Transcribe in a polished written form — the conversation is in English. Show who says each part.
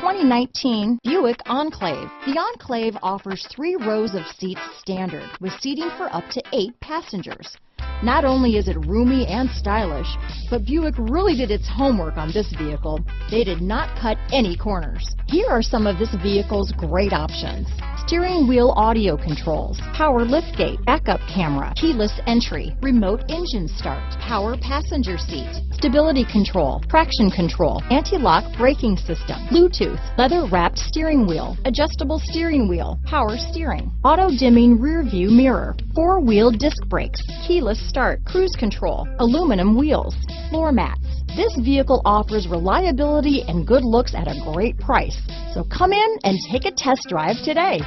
Speaker 1: 2019 Buick Enclave. The Enclave offers 3 rows of seats standard, with seating for up to 8 passengers. Not only is it roomy and stylish, but Buick really did its homework on this vehicle. They did not cut any corners. Here are some of this vehicle's great options: steering wheel audio controls, power liftgate, backup camera, keyless entry, remote engine start, power passenger seat, stability control, traction control, anti-lock braking system, Bluetooth, leather-wrapped steering wheel, adjustable steering wheel, power steering, auto-dimming rear view mirror, 4-wheel disc brakes, keyless start, cruise control, aluminum wheels, floor mats. This vehicle offers reliability and good looks at a great price. So come in and take a test drive today.